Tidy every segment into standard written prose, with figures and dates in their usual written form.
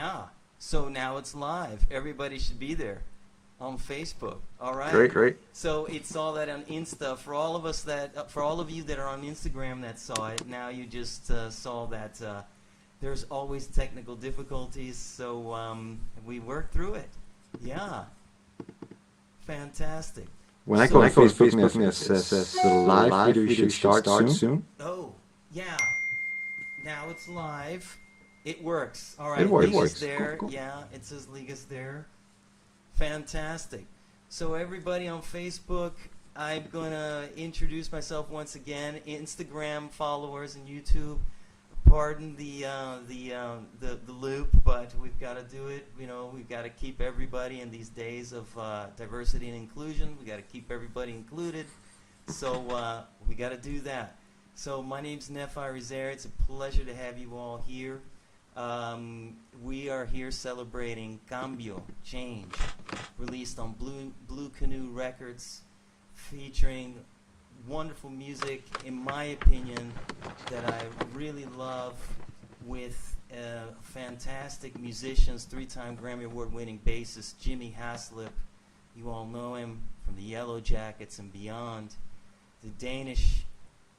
Yeah. So now it's live. Everybody should be there on Facebook. All right. Great, great. So it's all that on Insta. For all of us that, for all of you that are on Instagram that saw it, now you just saw that there's always technical difficulties. So we worked through it. Yeah. Fantastic. When I So- go on Facebook, it says the live video should start soon. Oh, yeah. Now it's live. It works. All right. It works. Liga's there. Cool, cool. Yeah, it says Liga's there. Fantastic. So everybody on Facebook, I'm going to introduce myself once again. Instagram followers and YouTube, pardon the loop, but we've got to do it. You know, we've got to keep everybody in these days of diversity and inclusion. We got to keep everybody included. So we got to do that. So my name's Irizarry. It's a pleasure to have you all here. We are here celebrating Cambio, Change, released on Blue Canoe Records, featuring wonderful music, in my opinion, that I really love, with fantastic musicians, 3-time Grammy Award-winning bassist Jimmy Haslip. You all know him from the Yellow Jackets and beyond. The Danish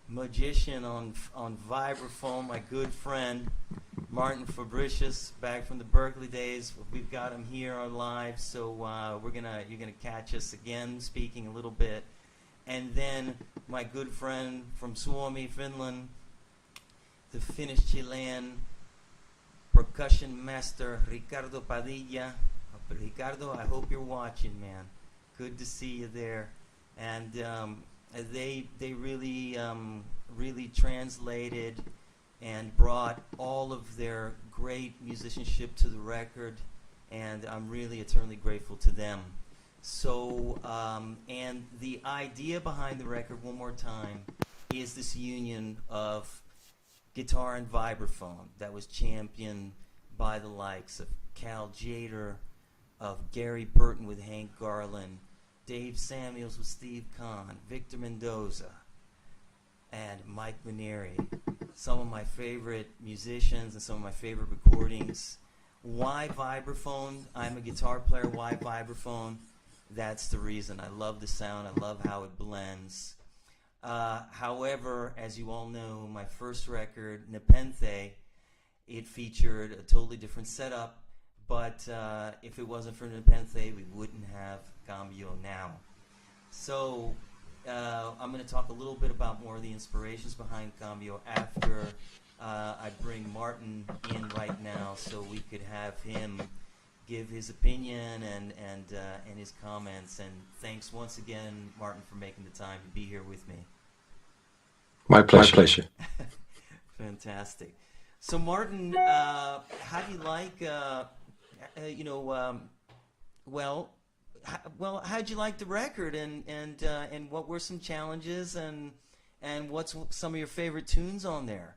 magician on vibraphone, my good friend Martin Fabricius, back from the Berkeley days. We've got him here on live, so you're gonna catch us again speaking a little bit. And then my good friend from Suomi, Finland, the Finnish Chilean percussion master Ricardo Padilla. Ricardo, I hope you're watching, man. Good to see you there. And they really really translated and brought all of their great musicianship to the record, and I'm really eternally grateful to them. So, and the idea behind the record, one more time, is this union of guitar and vibraphone that was championed by the likes of Cal Jader, of Gary Burton with Hank Garland, Dave Samuels with Steve Kahn, Victor Mendoza, and Mike Maneri. Some of my favorite musicians and some of my favorite recordings. Why vibraphone? I'm a guitar player. Why vibraphone? That's the reason. I love the sound. I love how it blends. However, as you all know, my first record, Nepenthe, it featured a totally different setup. But if it wasn't for Nepenthe, we wouldn't have Cambio now. So I'm going to talk a little bit about more of the inspirations behind Cambio after I bring Martin in right now, so we could have him give his opinion and his comments. And thanks once again, Martin, for making the time to be here with me. My pleasure. Fantastic. So Martin, how do you like, how'd you like the record, and what were some challenges, and what's some of your favorite tunes on there?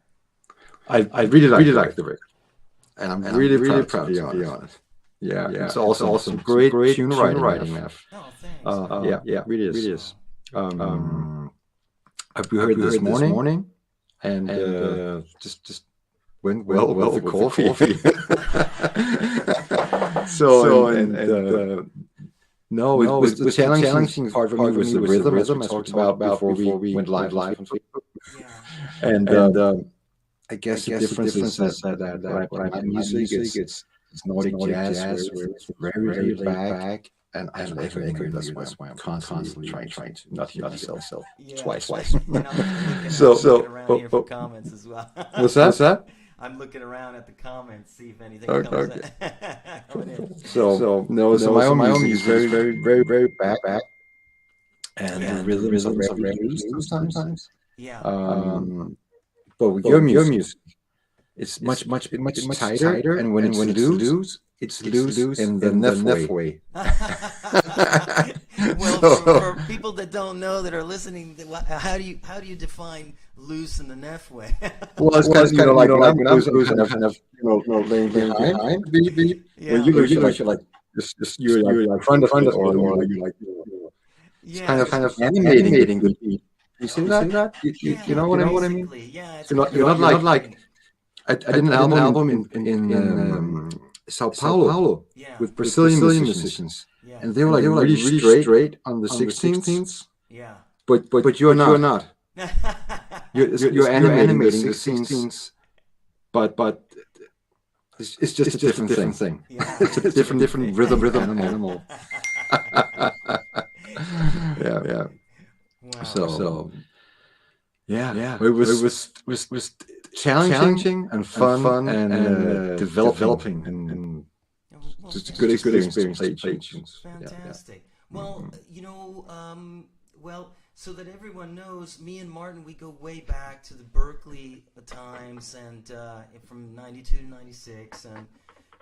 I really like the record, and I'm really proud to be honest. Yeah, it's also some great tune writing, Neff. Oh, thanks. Yeah, really is. We heard this morning, and just went well with the coffee. No, it was the challenging part for me was the rhythm, as we talked about before we went live on Facebook. Yeah. And I guess the difference is that my music, it's Nordic jazz, where it's very laid back, and I like it. That's why I'm constantly trying to not hear myself twice. And I'm looking around here for comments as well. What's that? I'm looking around at the comments, see if anything comes coming in. So my own music is very back, and the rhythms are very loose sometimes. Yeah. But with your music, it's much tighter, and when it's loose, it's loose in the Neff way. Well, for people that don't know, that are listening, how do you define loose in the Neff way? Well, it's kind of like when I'm loose, kind of laying behind. Yeah. When you're like you're like front of it, or you're like it's kind of animating the beat. You see that? You know what I mean? Yeah, You're not like I did an album in Sao Paulo Yeah, with Brazilian musicians, yeah, and they were like really straight on the 16th, yeah. but you're not. You're animating the 16th, but it's just a different thing. Yeah, It's a it's a different different thing. rhythm animal. Yeah, yeah. Wow. So yeah, Yeah, it it was challenging challenging and and fun fun and and developing developing and and Well, just a good just a good experience to play experience to play tunes. tunes. Yeah, yeah. fantastic. Well, well, so that everyone knows, me and Martin, we go way back to the Berkeley times, and from '92 to '96, and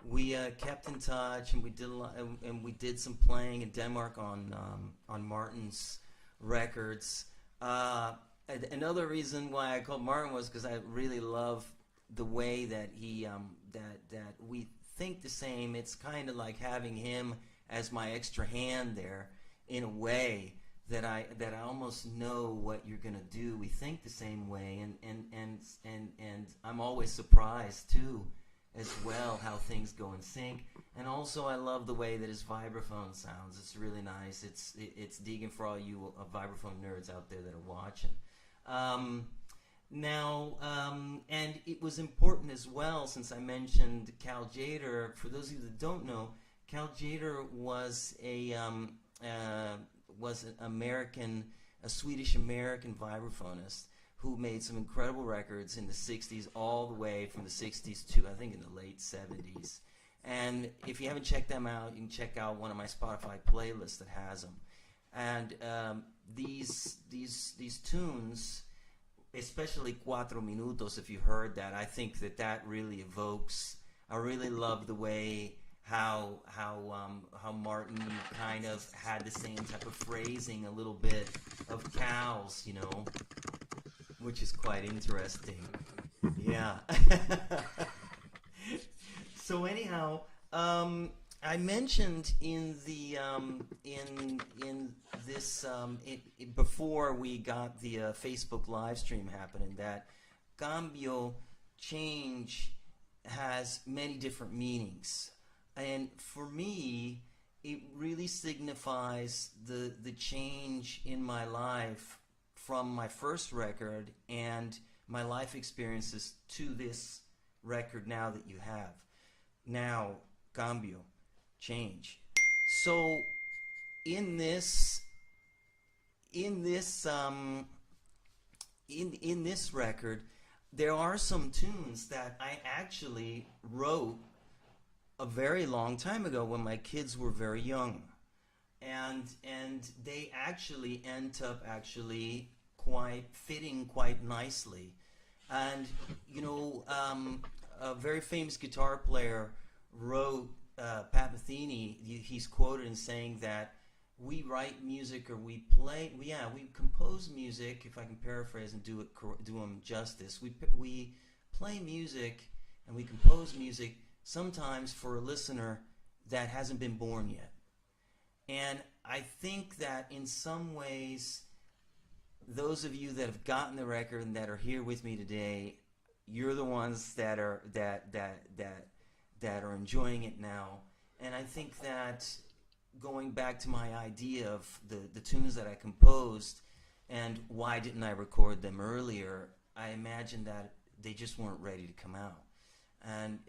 we kept in touch, and we did a lot, and we did some playing in Denmark on Martin's records. Another reason why I called Martin was because I really love the way that he that we think the same. It's kind of like having him as my extra hand there, in a way that I almost know what you're gonna do. We think the same way, and I'm always surprised too, as well, how things go in sync. And also, I love the way that his vibraphone sounds. It's really nice. It's digging for all you vibraphone nerds out there that are watching. And it was important as well, since I mentioned Cal Jader. For those of you that don't know, Cal Jader was an American, a Swedish American vibraphonist who made some incredible records in the 60s, all the way from the 60s to, I think, in the late 70s. And if you haven't checked them out, you can check out one of my Spotify playlists that has them. And these tunes, especially Cuatro Minutos, if you heard that, I think that really evokes. I really love the way how Martin kind of had the same type of phrasing, a little bit of cows, which is quite interesting. Yeah. So anyhow, I mentioned in the in this before we got the Facebook live stream happening, that Cambio, change, has many different meanings, and for me, it really signifies the change in my life from my first record and my life experiences to this record now that you have. Now, Cambio, change. So in this in this in this record, there are some tunes that I actually wrote a very long time ago when my kids were very young, and they actually end up quite fitting quite nicely. And a very famous guitar player wrote, Pat Metheny, he's quoted in saying that we write music, or we compose music, if I can paraphrase and do them justice. We play music and we compose music sometimes for a listener that hasn't been born yet. And I think that in some ways, those of you that have gotten the record and that are here with me today, you're the ones that are enjoying it now. And I think that, going back to my idea of the tunes that I composed and why didn't I record them earlier, I imagine that they just weren't ready to come out. And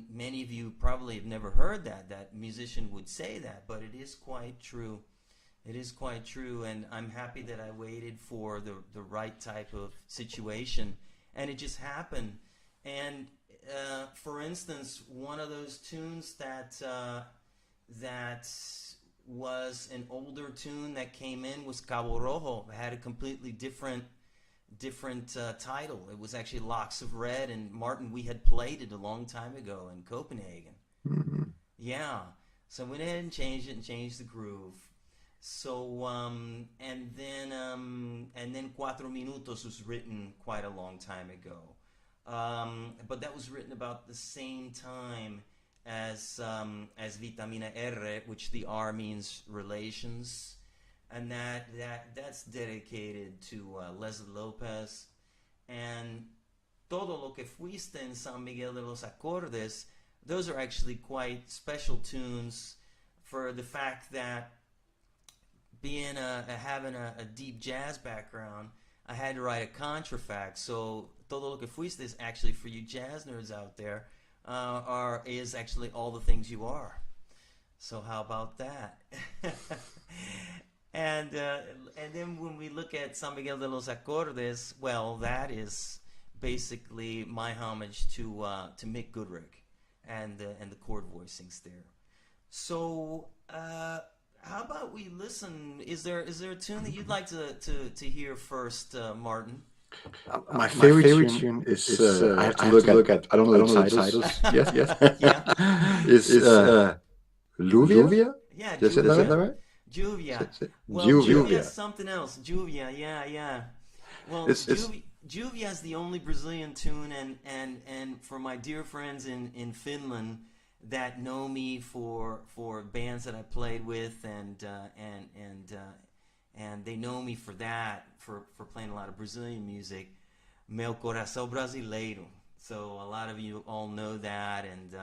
many of you probably have never heard that musician would say that, but it is quite true. It is quite true, and I'm happy that I waited for the right type of situation, and it just happened. And for instance, one of those tunes that was an older tune that came in was Cabo Rojo. It had a completely different title. It was actually Locks of Red, and Martin, we had played it a long time ago in Copenhagen. Mm-hmm. Yeah, so we went ahead and changed it and changed the groove. So and then Cuatro Minutos was written quite a long time ago, but that was written about the same time as Vitamina R, which the R means relations, and that's dedicated to Leslie Lopez. And Todo lo que fuiste en San Miguel de los Acordes those are actually quite special tunes for the fact that being having a deep jazz background, I had to write a contrafact. So Todo Lo Que Fuiste is actually, for you jazz nerds out there, is actually all the things you are. So how about that? And then when we look at San Miguel de los Acordes, well, that is basically my homage to Mick Goodrick and the chord voicings there. So how about we listen? Is there a tune that you'd like to hear first, Martin? My favorite tune is I have to look at I don't know the titles. Yes, yes. Yeah. Is Lluvia? Yeah, Is that Juvia. right? Juvia. Well, Juvia. Juvia is something else. Juvia, yeah. Well, It's Juvia is the only Brazilian tune, and for my dear friends in Finland that know me for bands that I played with, and they know me for that, for playing a lot of Brazilian music. Meu coração brasileiro. So a lot of you all know that, and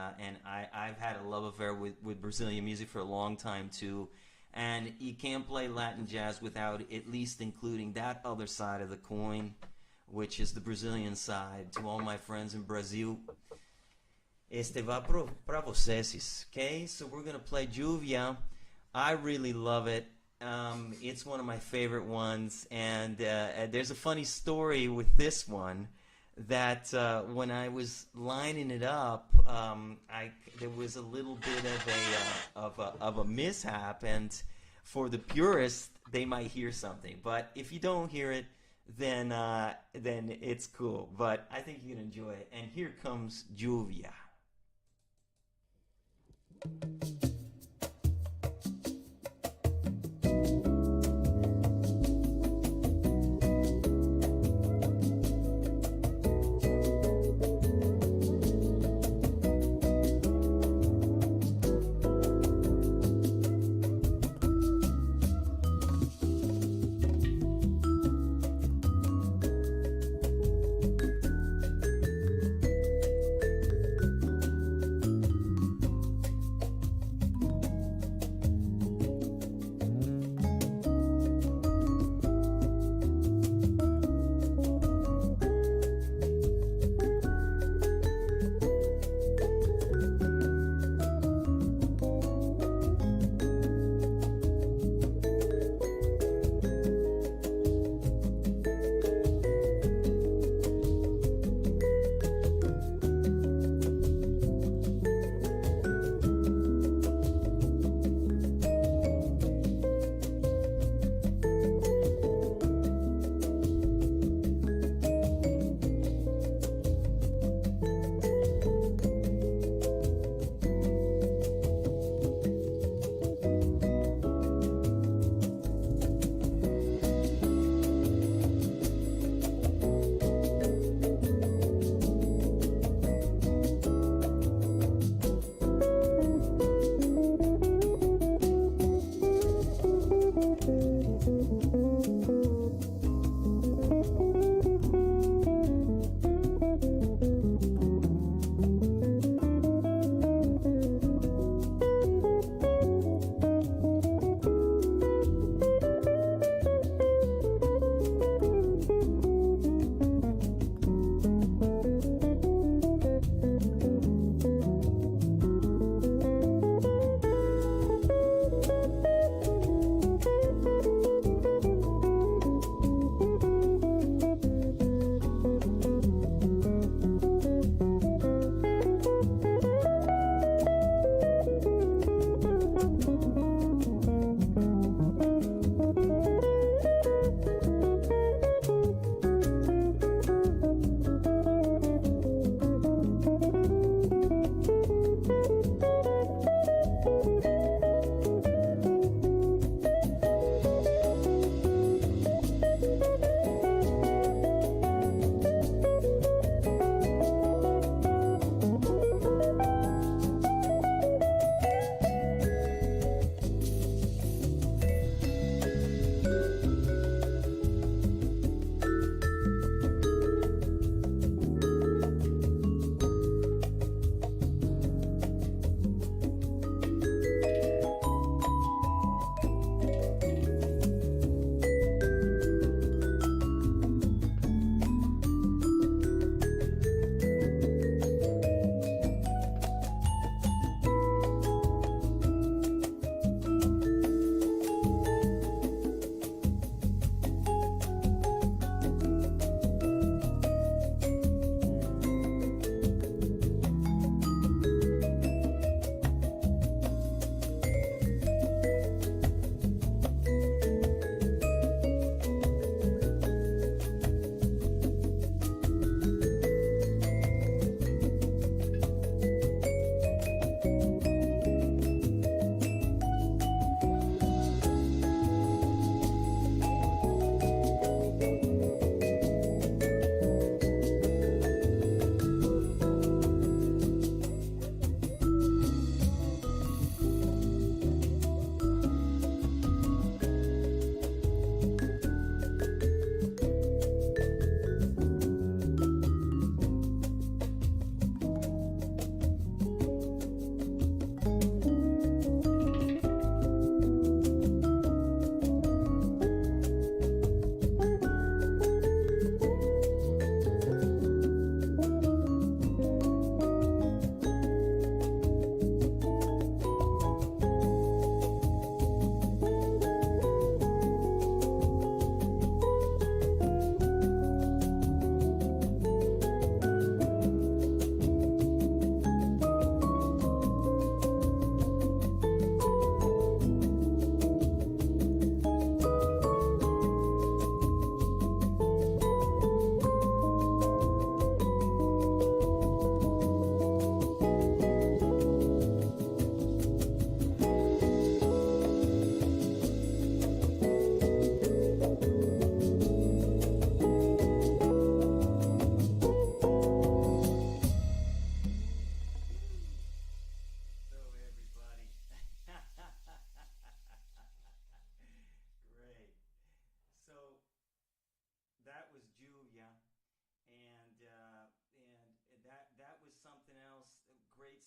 I've had a love affair with Brazilian music for a long time too. And you can't play Latin jazz without at least including that other side of the coin, which is the Brazilian side. To all my friends in Brazil, este va pra vocês, okay? So we're gonna play Juvia. I really love it. It's one of my favorite ones, and there's a funny story with this one. That when I was lining it up, there was a little bit of a mishap, and for the purists, they might hear something. But if you don't hear it, then it's cool. But I think you can enjoy it. And here comes Juvia.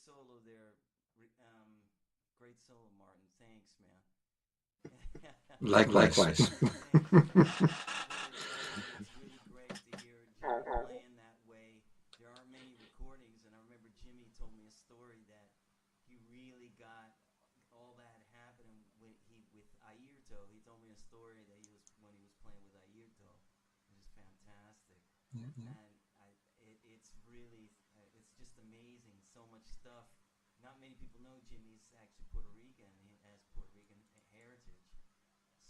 solo there. Great solo, Martin. Thanks, man. Likewise. Thanks. It's really great to hear Jimmy playing that way. There aren't many recordings, and I remember Jimmy told me a story that he really got all that happening when he with Ayrto. He told me a story that he was when he was playing with Ayrto, which is fantastic. Yeah, yeah. And it's really it's just amazing. So much stuff. Not many people know Jimmy's actually Puerto Rican. He has Puerto Rican heritage.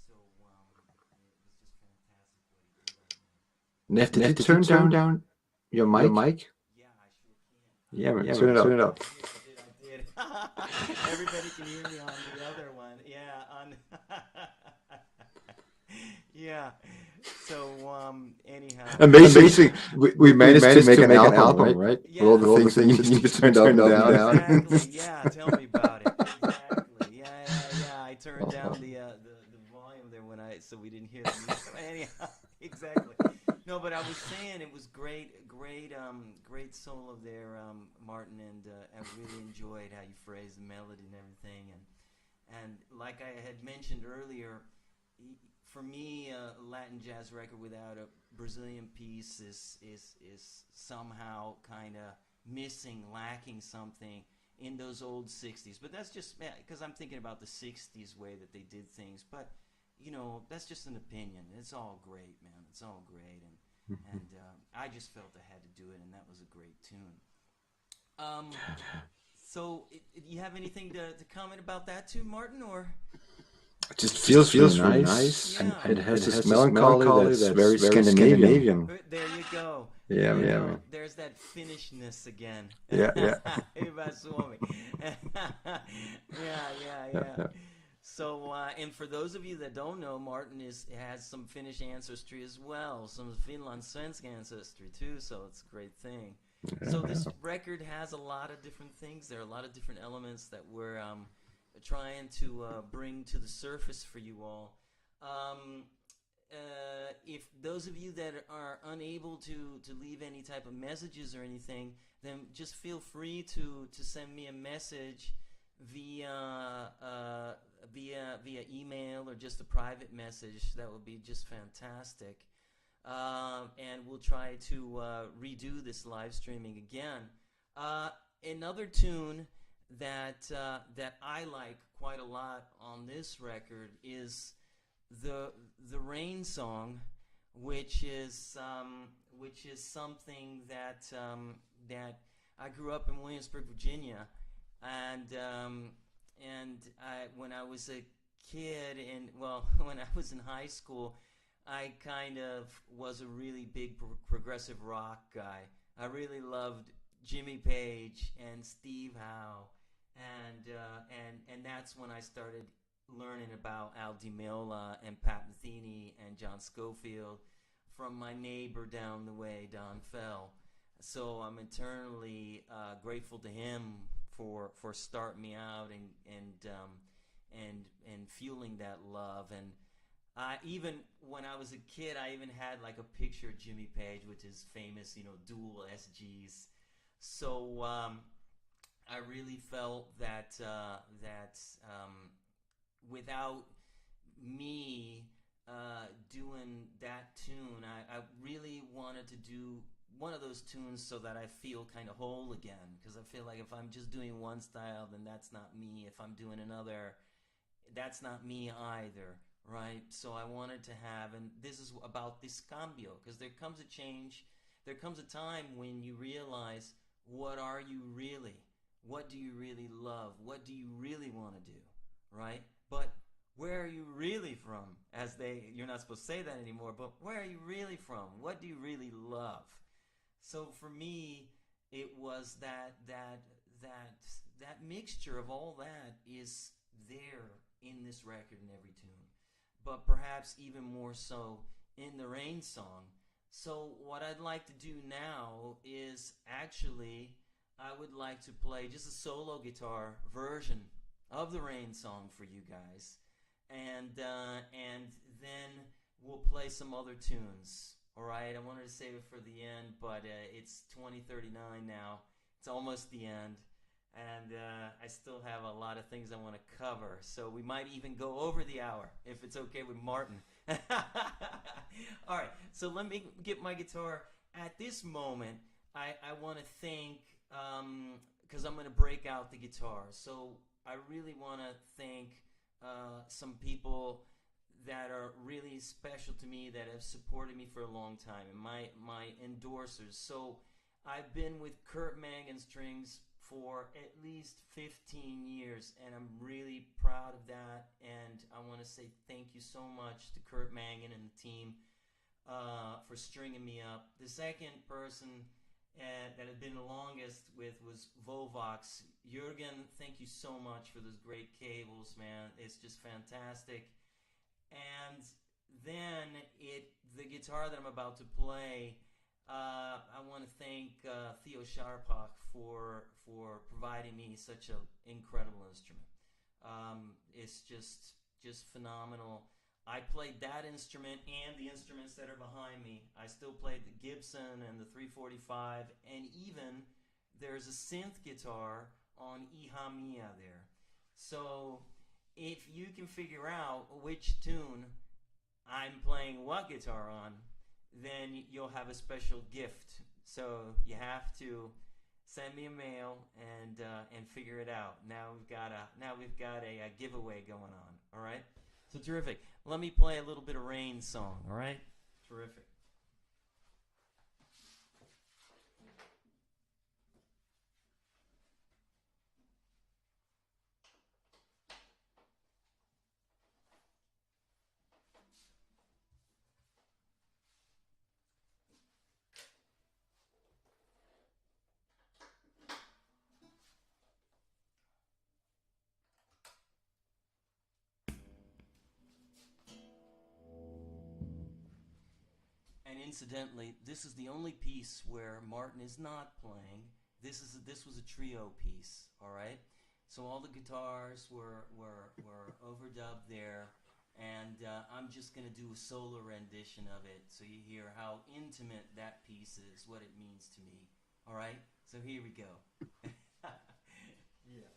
So it was just fantastic what he did on there. Neff, did you turn down your mic? Yeah, I sure can. Yeah, man, turn it up. I did. Everybody can hear me on the other one. Yeah, on. Yeah. So anyhow. Amazing. We managed to make an album, right? Yeah. With all the things that you turned up and down. Exactly. Yeah. Tell me about it. Exactly. Yeah. I turned down the volume there when so we didn't hear the music. Anyhow, exactly. No, but I was saying it was great solo there, Martin, and I really enjoyed how you phrased the melody and everything, and like I had mentioned earlier, for me, a Latin jazz record without a Brazilian piece is somehow kind of missing, lacking something in those old '60s. But that's just because I'm thinking about the '60s way that they did things, but. That's just an opinion. It's all great, man. It's all great, and I just felt I had to do it, and that was a great tune. So, you have anything to comment about that tune, Martin, or? It just feels really nice, yeah. and it has this melancholy that's very Scandinavian. There you go. Yeah, you man. There's that Finnishness again. Yeah. Yeah. So, and for those of you that don't know, Martin has some Finnish ancestry as well, some Finland-svensk ancestry too, so it's a great thing. So this record has a lot of different things. There are a lot of different elements that we're trying to bring to the surface for you all. If those of you that are unable to leave any type of messages or anything, then just feel free to send me a message via email or just a private message. That would be just fantastic. And we'll try to redo this live streaming again. Another tune that I like quite a lot on this record is the Rain Song, which is something that I grew up in Williamsburg, Virginia. And when I was a kid, when I was in high school, I kind of was a really big progressive rock guy. I really loved Jimmy Page and Steve Howe, and that's when I started learning about Al Di Meola and Pat Metheny and John Schofield from my neighbor down the way, Don Fell. So I'm eternally grateful to him for starting me out and fueling that love. And even when I was a kid, I even had like a picture of Jimmy Page with his famous, dual SGs. So I really felt that without me doing that tune, I really wanted to do one of those tunes so that I feel kind of whole again, because I feel like if I'm just doing one style, then that's not me. If I'm doing another, that's not me either, right? So I wanted to have, and this is about this Cambio, because there comes a change, there comes a time when you realize, what are you really? What do you really love? What do you really want to do, right? But where are you really from? You're not supposed to say that anymore, but where are you really from? What do you really love? So for me, it was that mixture of all that is there in this record in every tune, but perhaps even more so in the Rain Song. So what I'd like to do now is actually I would like to play just a solo guitar version of the Rain Song for you guys, and then we'll play some other tunes. All right, I wanted to save it for the end, but it's 20:39 now. It's almost the end, and I still have a lot of things I want to cover. So we might even go over the hour if it's okay with Martin. All right, so let me get my guitar. At this moment, I want to thank, because I'm going to break out the guitar. So I really want to thank some people that are really special to me, that have supported me for a long time, and my endorsers. So I've been with Kurt Mangan Strings for at least 15 years, and I'm really proud of that. And I want to say thank you so much to Kurt Mangan and the team for stringing me up. The second person that had been the longest with was Volvox. Jürgen, thank you so much for those great cables, man. It's just fantastic. And then the guitar that I'm about to play, I want to thank Theo Sharpak for providing me such an incredible instrument. It's just phenomenal. I played that instrument and the instruments that are behind me. I still played the Gibson and the 345, and even there's a synth guitar on Hija Mia there. So if you can figure out which tune I'm playing what guitar on, then you'll have a special gift. So you have to send me a mail and figure it out. Now we've got a giveaway going on. All right. So terrific. Let me play a little bit of Rain song. All right. Terrific. And incidentally, this is the only piece where Martin is not playing. This was a trio piece, all right? So all the guitars were overdubbed there, and I'm just going to do a solo rendition of it so you hear how intimate that piece is, what it means to me, all right? So here we go. Yeah.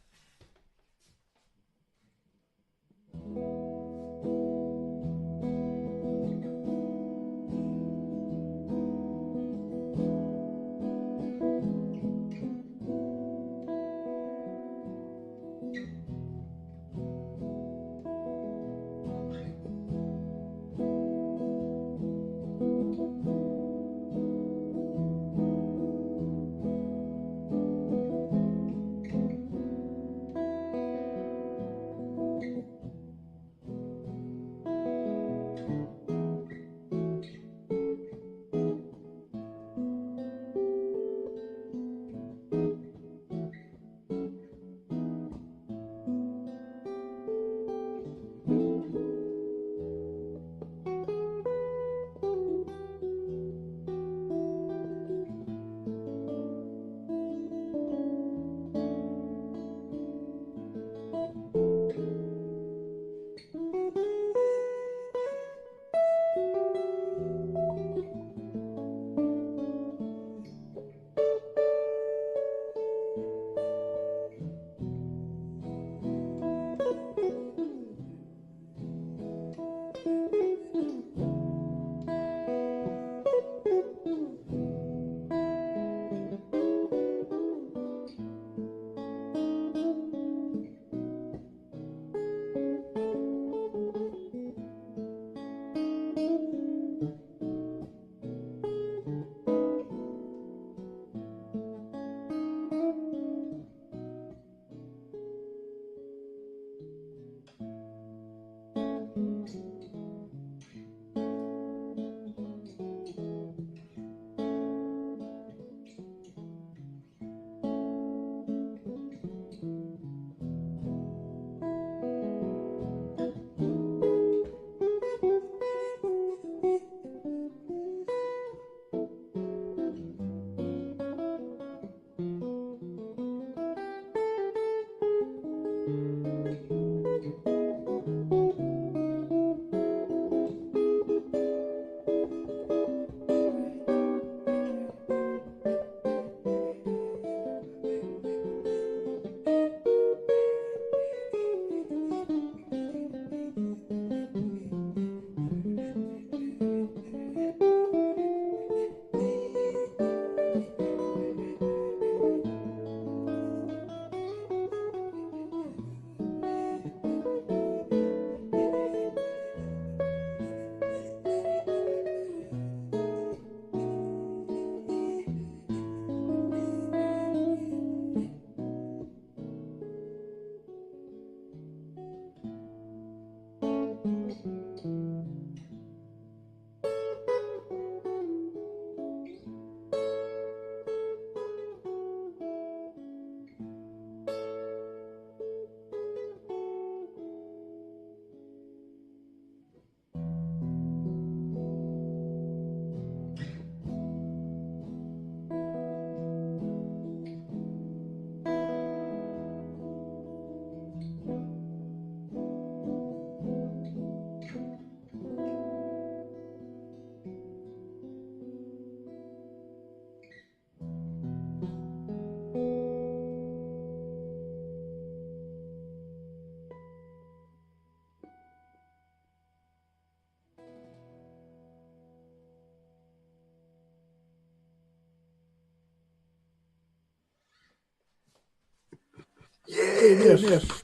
Niff.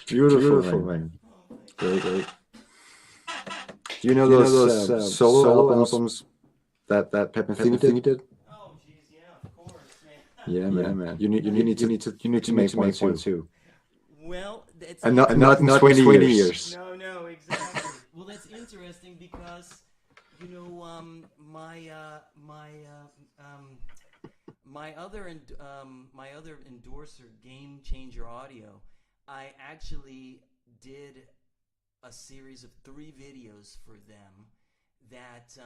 Beautiful, man. Great, great. Do you know those solo albums that Pep and Thingy did? Oh, geez, yeah, of course, man. Yeah, man. You need to make one too. Well, it's And not in 20 years. no, exactly. Well, that's interesting because you know my other endorser, Game Changer Audio. I actually did a series of 3 videos for them that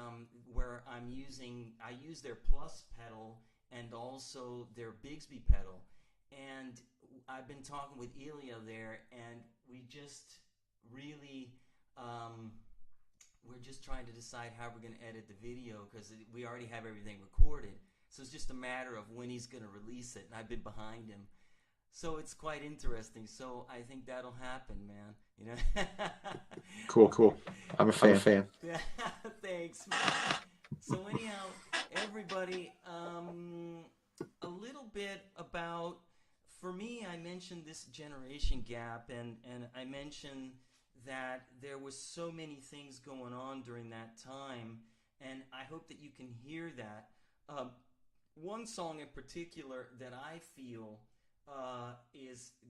where I use their plus pedal and also their Bigsby pedal, and I've been talking with Elia there, and we just really we're just trying to decide how we're going to edit the video because we already have everything recorded, so it's just a matter of when he's going to release it, and I've been behind him. So it's quite interesting. So I think that'll happen, man. You know. Cool. I'm a fan. Yeah, thanks, man. So anyhow, everybody, a little bit about. For me, I mentioned this generation gap, and I mentioned that there was so many things going on during that time, and I hope that you can hear that. One song in particular that I feel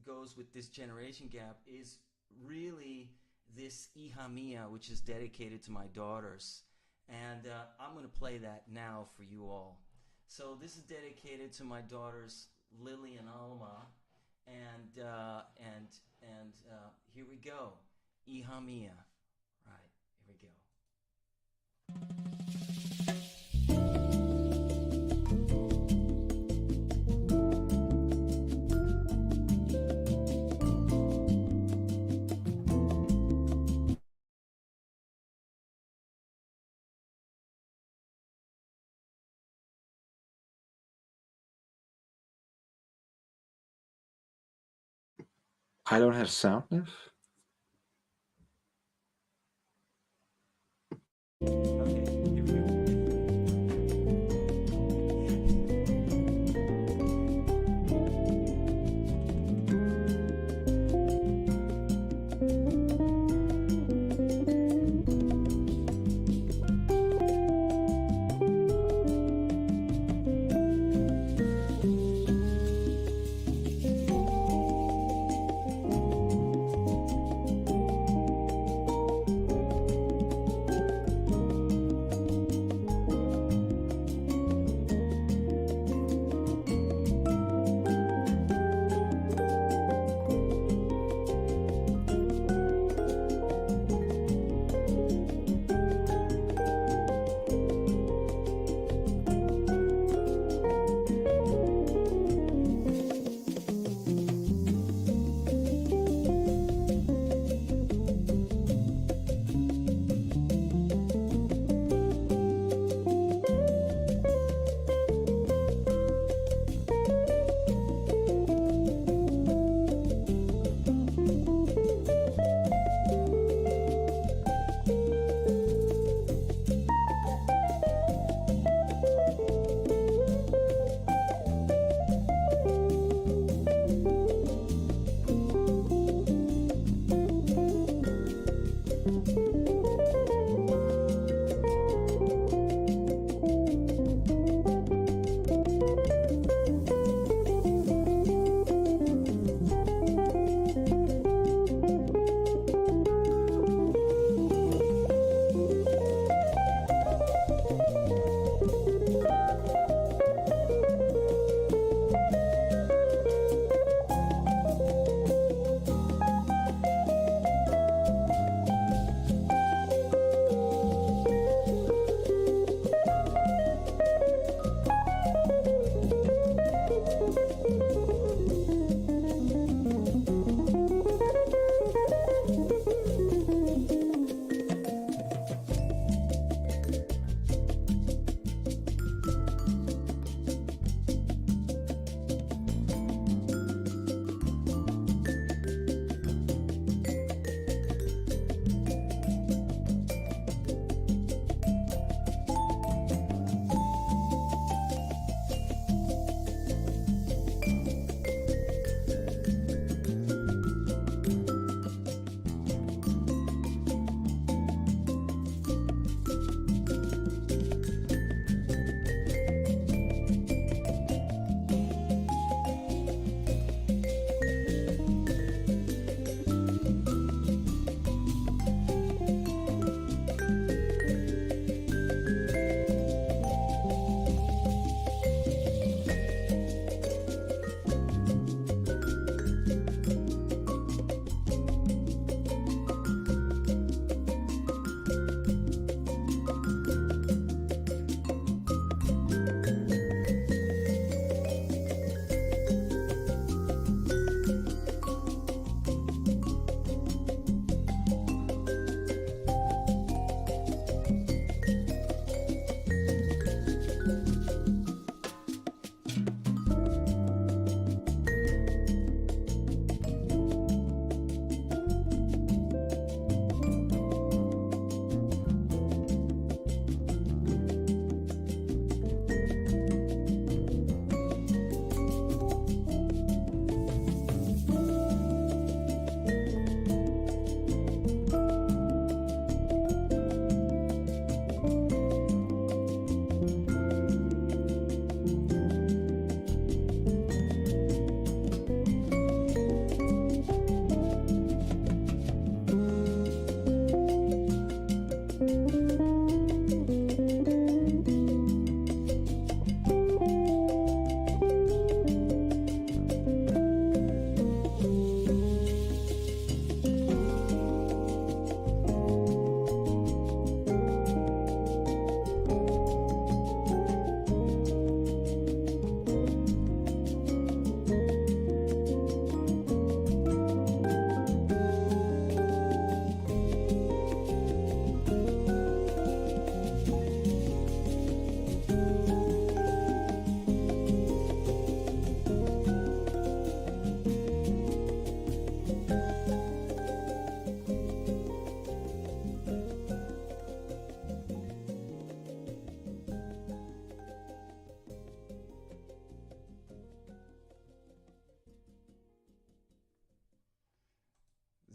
goes with this generation gap is really this Hija Mia, which is dedicated to my daughters, and I'm going to play that now for you all. So this is dedicated to my daughters Lily and Alma, and here we go, Hija Mia. Right, here we go. I don't have sound, Niff? Okay, here we go.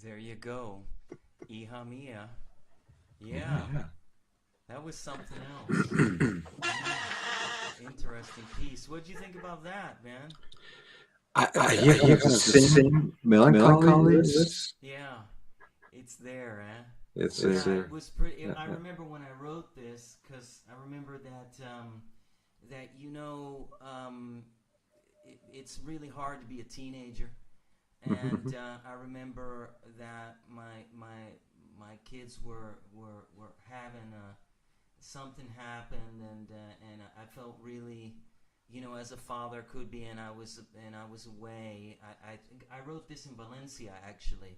There you go. Hija mia. Yeah, Yeah, yeah. that was something else. Interesting piece. What'd you think about that, man? I hear the same melancholy. Yeah, it's there, eh? It's Yeah, it was pretty. yeah, I yeah. remember when I wrote this because I remember that it's really hard to be a teenager, and I remember that my kids were having something happened, and I felt really, as a father could be, and I was away. I wrote this in Valencia actually,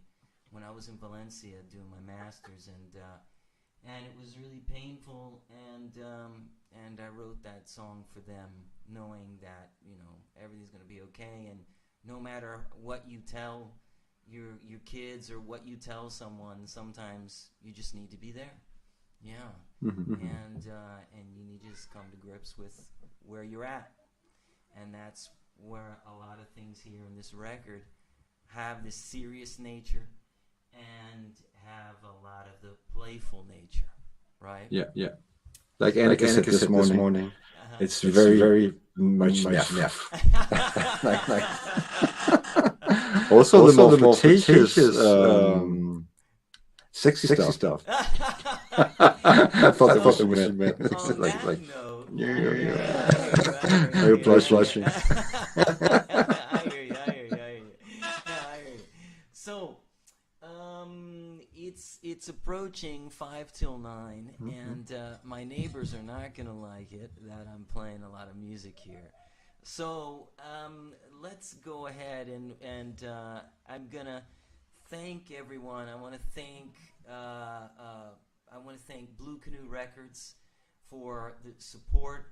when I was in Valencia doing my masters, and it was really painful, and I wrote that song for them, knowing that everything's gonna be okay, and no matter what you tell your kids or what you tell someone, sometimes you just need to be there. Yeah, and you need to just come to grips with where you're at, and that's where a lot of things here in this record have this serious nature and have a lot of the playful nature, right? Yeah, yeah. Like Annika said this morning, it's very much neff. Like also the more flirtatious, sexy stuff. I thought So, what she meant. on Like, that note, yeah, yeah, I hear you, I hear you, I are you hear you, blushing? I hear you, I hear you, I hear you. Yeah, I hear you. So, it's approaching 5 till 9, and my neighbors are not gonna like it that I'm playing a lot of music here. So let's go ahead and I'm gonna thank everyone. I want to thank Blue Canoe Records for the support.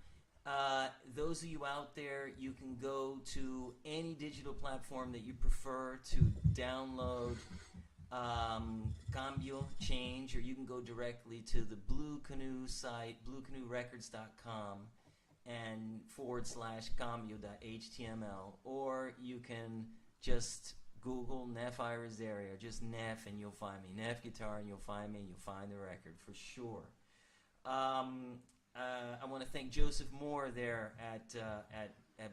Those of you out there, you can go to any digital platform that you prefer to download Cambio Change, or you can go directly to the Blue Canoe site, bluecanoerecords.com, and /cambio.html, or you can just Google Neff Irizarry, or just Neff and you'll find me. Neff Guitar and you'll find me, and you'll find the record for sure. I want to thank Joseph Moore there at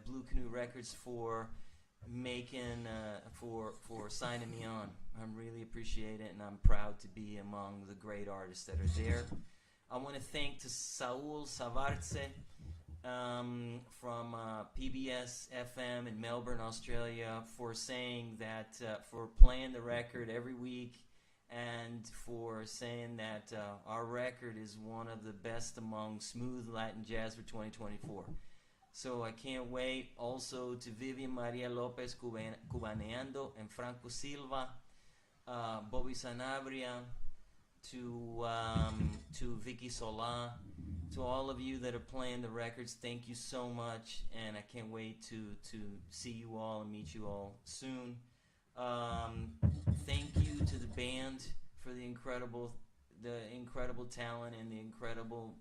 Blue Canoe Records for making for signing me on. I really appreciate it, and I'm proud to be among the great artists that are there. I want to thank to Saul Savarce from PBS FM in Melbourne, Australia, for saying that for playing the record every week, and for saying that our record is one of the best among smooth Latin jazz for 2024. So I can't wait. Also to Vivian Maria Lopez Cubaneando and Franco Silva, Bobby Sanabria, to Vicky Sola, to all of you that are playing the records. Thank you so much, and I can't wait to see you all and meet you all soon. Thank you to the band for the incredible talent and the incredible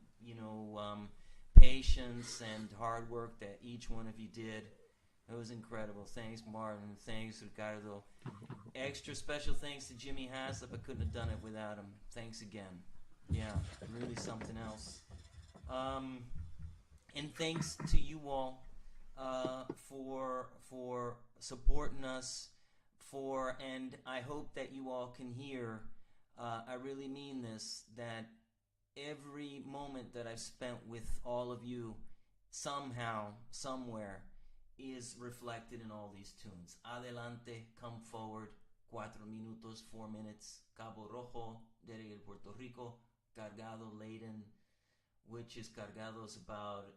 patience and hard work that each one of you did. It was incredible. Thanks, Martin. Thanks, Ricardo. Extra special thanks to Jimmy Haslip. I couldn't have done it without him. Thanks again. Yeah, really something else. And thanks to you all for supporting us. And I hope that you all can hear. I really mean this. That every moment that I've spent with all of you, somehow, somewhere, is reflected in all these tunes. Adelante, come forward, 4 minutos, 4 minutes, Cabo Rojo, Derek Puerto Rico, Cargado, Laden, which is Cargados about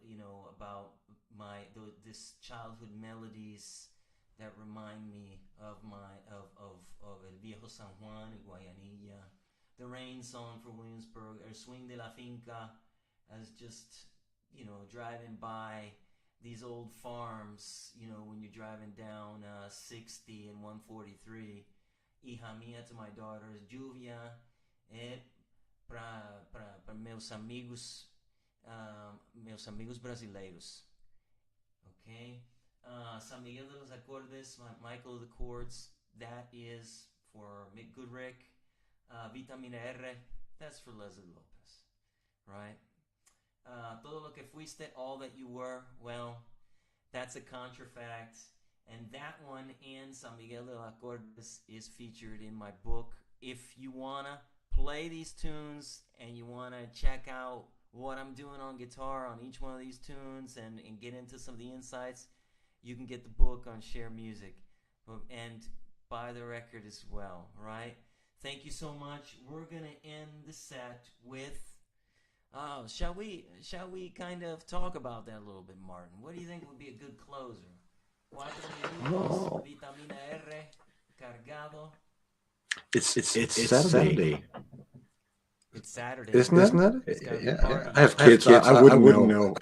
this childhood melodies that remind me of El Viejo San Juan y Guayanilla. The Rain Song for Williamsburg, El Swing de la Finca, as just driving by these old farms, when you're driving down 60 and 143. Hija mia to my daughters, Juvia, para meus amigos brasileiros. Okay? San Miguel de los Acordes, Michael of the Chords, that is for Mick Goodrick. Vitamina R, that's for Leslie Lopez, right? Todo lo que fuiste, all that you were, well, that's a contrafact. And that one and San Miguel de la Cordes is featured in my book. If you want to play these tunes and you want to check out what I'm doing on guitar on each one of these tunes and get into some of the insights, you can get the book on Share Music and buy the record as well, right? Thank you so much. We're going to end the set with, shall we kind of talk about that a little bit, Martin? What do you think would be a good closer? 4 minutos, vitamina R, cargado. It's Saturday. It's Saturday. Isn't it? Yeah. I have kids. I wouldn't know.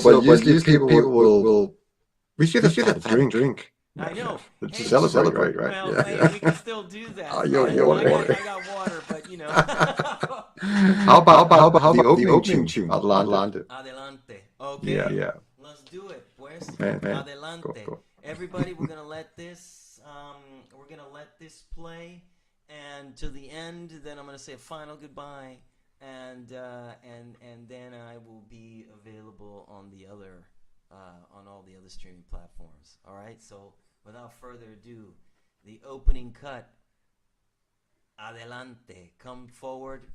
But usually people will. We should have a drink. I know. To celebrate, right? Well, Yeah. hey, we can still do that. I got water, but you know. How about the opening tune? Adelante. Adelante. Okay. Yeah. Let's do it, pues. Man. Adelante. Go. Everybody, we're gonna let this play, and to the end, then I'm gonna say a final goodbye, and then I will be available on the other, on all the other streaming platforms. All right. So without further ado, the opening cut. Adelante. Come forward.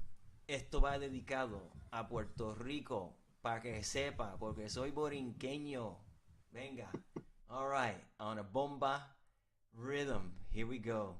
Esto va dedicado a Puerto Rico, para que sepa, porque soy borinqueño. Venga. All right, on a bomba rhythm. Here we go.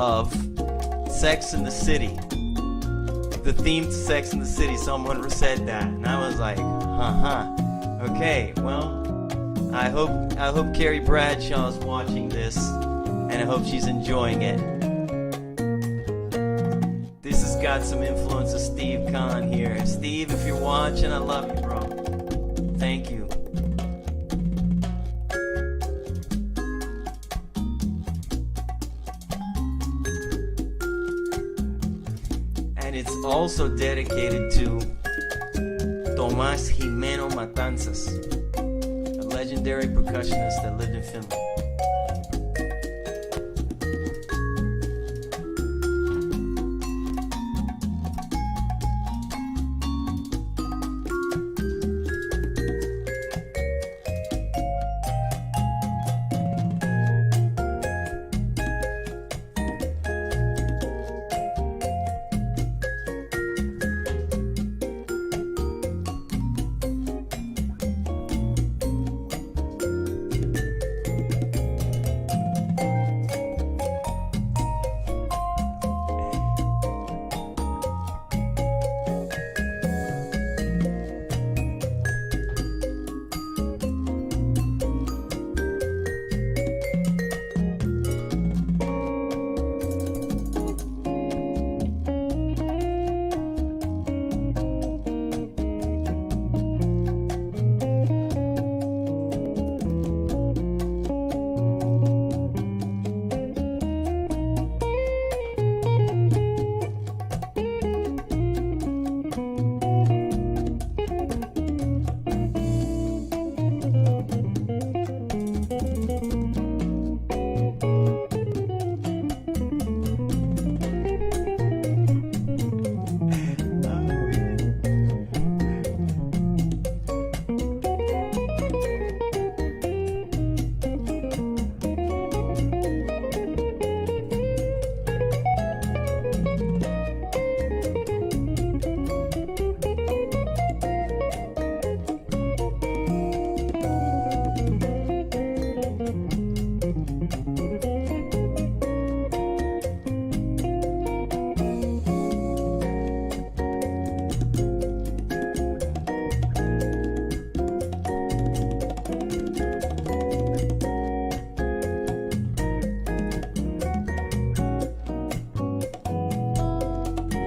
of Sex in the City. The theme to Sex in the City, someone said that, and I was like, okay, well, I hope Carrie Bradshaw's watching this, and I hope she's enjoying it. This has got some influence of Steve Kahn here. Steve, if you're watching, I love you, bro. Thank you. And it's also dedicated to Tomás Jimeno Matanzas, a legendary percussionist that lived in Finland.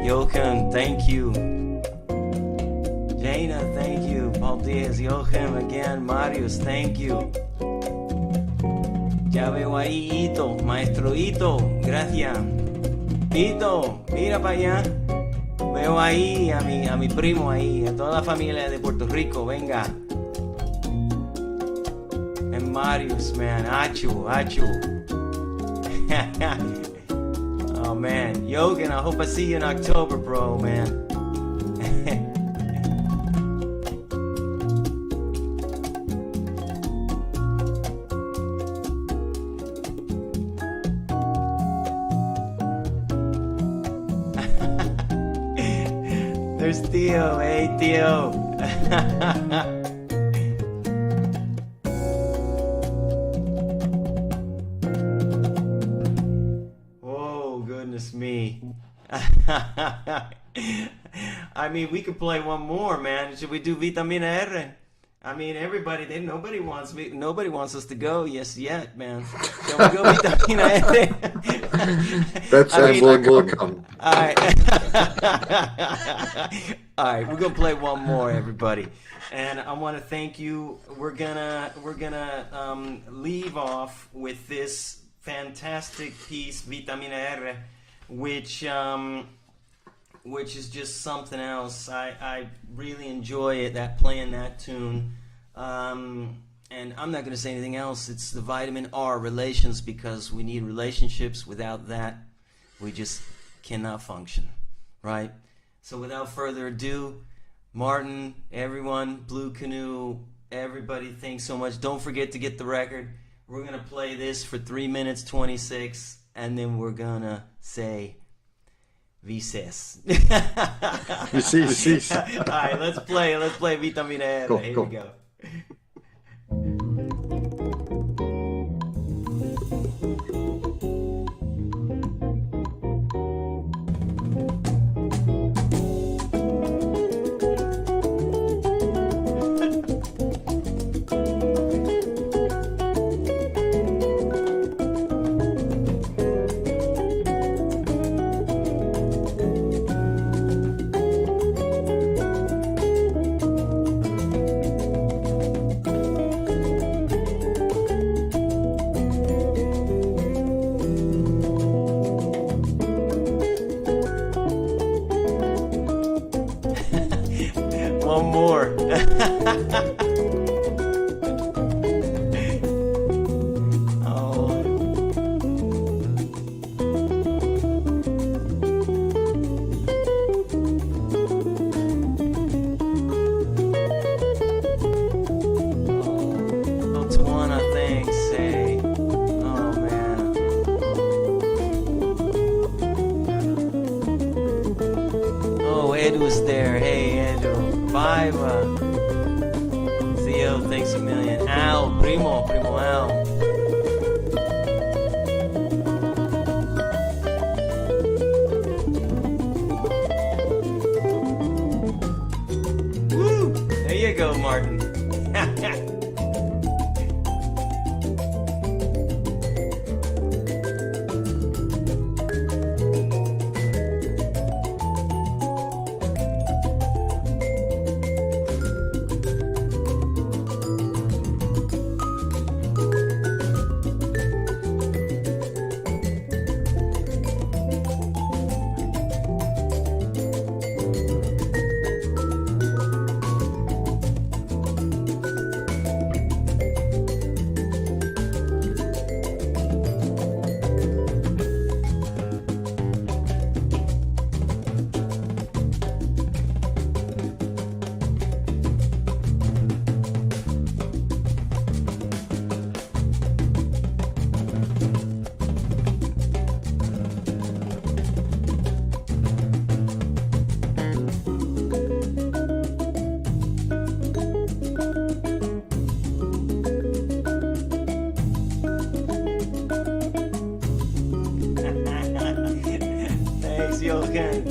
Jochen, thank you. Jana, thank you. Paul Diaz, Jochen again. Marius, thank you. Ya veo ahí Ito, maestro Ito, gracias. Ito, mira para allá. Veo ahí a mi primo ahí, a toda la familia de Puerto Rico, venga. And Marius, man, Achu. Oh man, Yogan, I hope I see you in October, bro, man. There's Theo, hey Theo. Me. I mean, we could play one more, man. Should we do Vitamina R? I mean, nobody wants us to go yet, man. Shall we go Vitamina R? That's welcome. All right. All right, we're gonna play one more, everybody. And I want to thank you. We're gonna leave off with this fantastic piece, Vitamina R, which is just something else. I really enjoy it, playing that tune. And I'm not going to say anything else. It's the vitamin R, relations, because we need relationships. Without that, we just cannot function, right? So without further ado, Martin, everyone, Blue Canoe, everybody, thanks so much. Don't forget to get the record. We're going to play this for 3 minutes 26, and then we're going to say Vices. Vices. All right, let's play Vitamina R. Here we go. One more. Oh. Oh, Tawana, thanks. Hey. Oh, man. Oh, Ed was there. Hey, Edu. Viva. Theo, thanks a million. Al, Primo Al. Woo! There you go, Martin. Thanks, Jochen.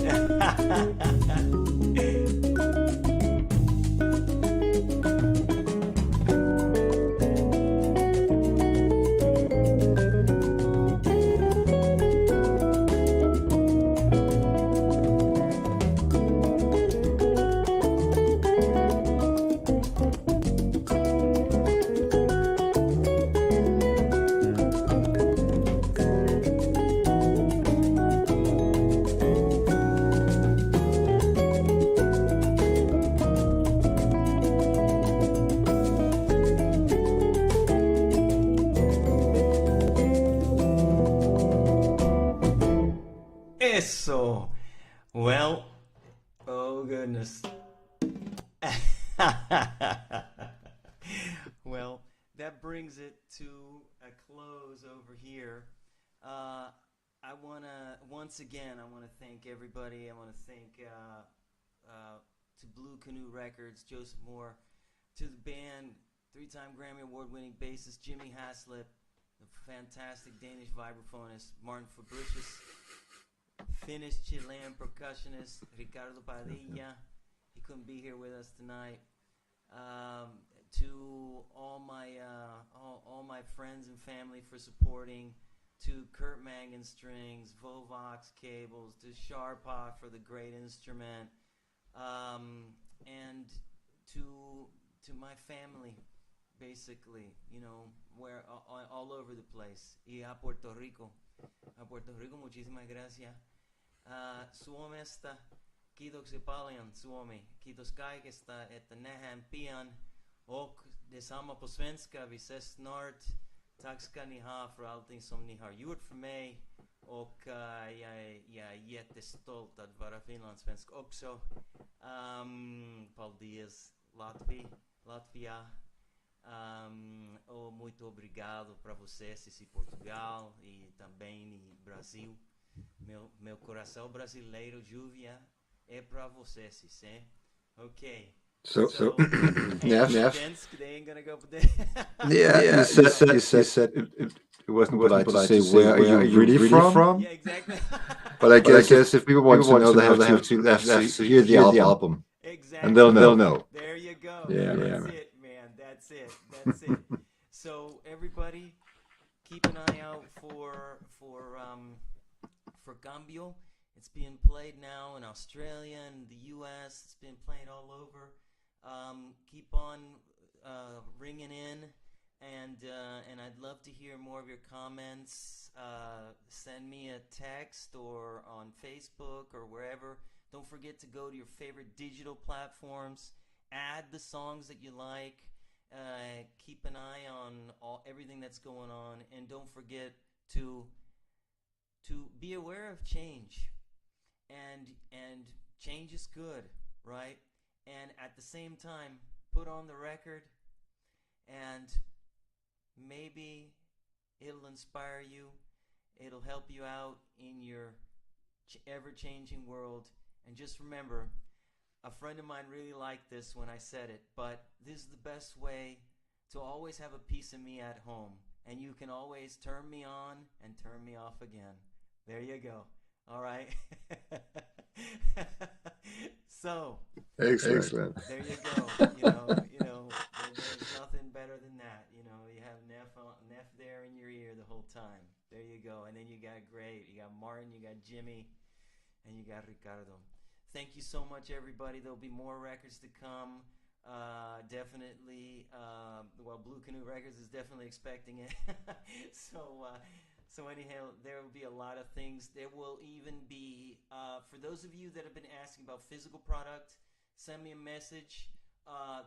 Eso. Well, oh goodness. Well, that brings it to a close over here. I want to, once again, I want to thank everybody. I want to thank to Blue Canoe Records, Joseph Moore, to the band, three-time Grammy Award-winning bassist Jimmy Haslip, the fantastic Danish vibraphonist Martin Fabricius, Finnish Chilean percussionist Ricardo Padilla. He couldn't be here with us tonight. To all my friends and family for supporting. To Kurt Mangan strings, Vovox cables, to Sharpa for the great instrument, and to my family, basically, you know, where all over the place. Y a Puerto Rico, muchísimas gracias. Suomesta, kiitoksia paljon Suomi. Kiitos kaikesta, että nähdään pian. Och detsamma på svenska. Vi ses snart. Tack ska ni ha för allting som ni har gjort för mig. Och jag är jättestolt att vara finlandssvensk också. Paul Diaz, Latvia. Muito obrigado para vocês em Portugal e também em Brasil. Meu coração brasileiro, Júvia, é para vocês, hein? Okay. So Neff. They ain't gonna go for that. Yeah, you said it wasn't polite to say where are you really from? Yeah, exactly. But I guess if people want to know, they have to hear the album. Exactly. And they'll know. There you go. Yeah, That's it, man. That's it. So everybody, keep an eye out for Cambio. It's being played now in Australia and the U.S. It's been played all over. Keep on ringing in, and I'd love to hear more of your comments. Send me a text or on Facebook or wherever. Don't forget to go to your favorite digital platforms add the songs that you like. Keep an eye on everything that's going on, and don't forget to be aware of change. And change is good, right? And at the same time, put on the record, and maybe it'll inspire you. It'll help you out in your ever-changing world. And just remember, a friend of mine really liked this when I said it, but this is the best way to always have a piece of me at home. And you can always turn me on and turn me off again. There you go. All right. So Excellent. there you go. There's nothing better than that. You have Neff there in your ear the whole time. There you go. And then you got you got Martin, you got Jimmy, and you got Ricardo. Thank you so much, everybody. There'll be more records to come. Definitely. Blue Canoe Records is definitely expecting it. So anyhow, there will be a lot of things. There will even be, for those of you that have been asking about physical product, send me a message.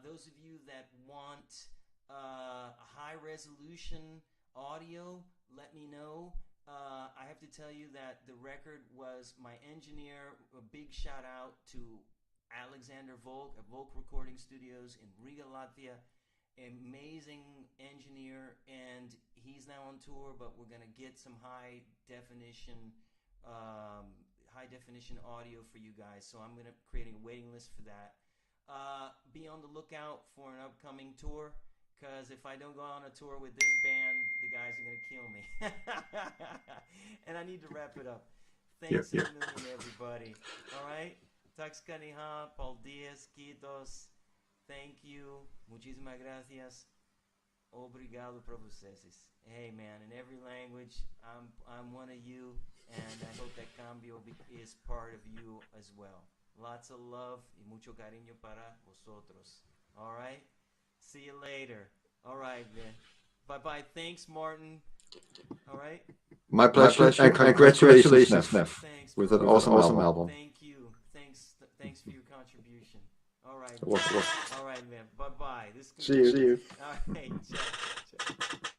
Those of you that want a high resolution audio, let me know. I have to tell you that the record was my engineer. A big shout out to Alexander Volk at Volk Recording Studios in Riga, Latvia. Amazing engineer, and he's now on tour, but we're gonna get some high definition audio for you guys. So I'm gonna create a waiting list for that. Be on the lookout for an upcoming tour, because if I don't go on a tour with this band, the guys are gonna kill me. And I need to wrap it up. Thanks a million, everybody. All right, Taxcaniha, Paul Diaz, Kitos. Thank you. Muchísimas gracias. Obrigado por vocês. Hey man, in every language, I'm one of you, and I hope that Cambio is part of you as well. Lots of love y mucho cariño para vosotros. All right? See you later. All right, man. Bye-bye. Thanks, Martin. All right? My pleasure, and congratulations, Neff, Thanks, with bro. an awesome album. Thank you. Thanks for your contribution. All right. What? All right, man. Bye-bye. See you. All right. Ciao.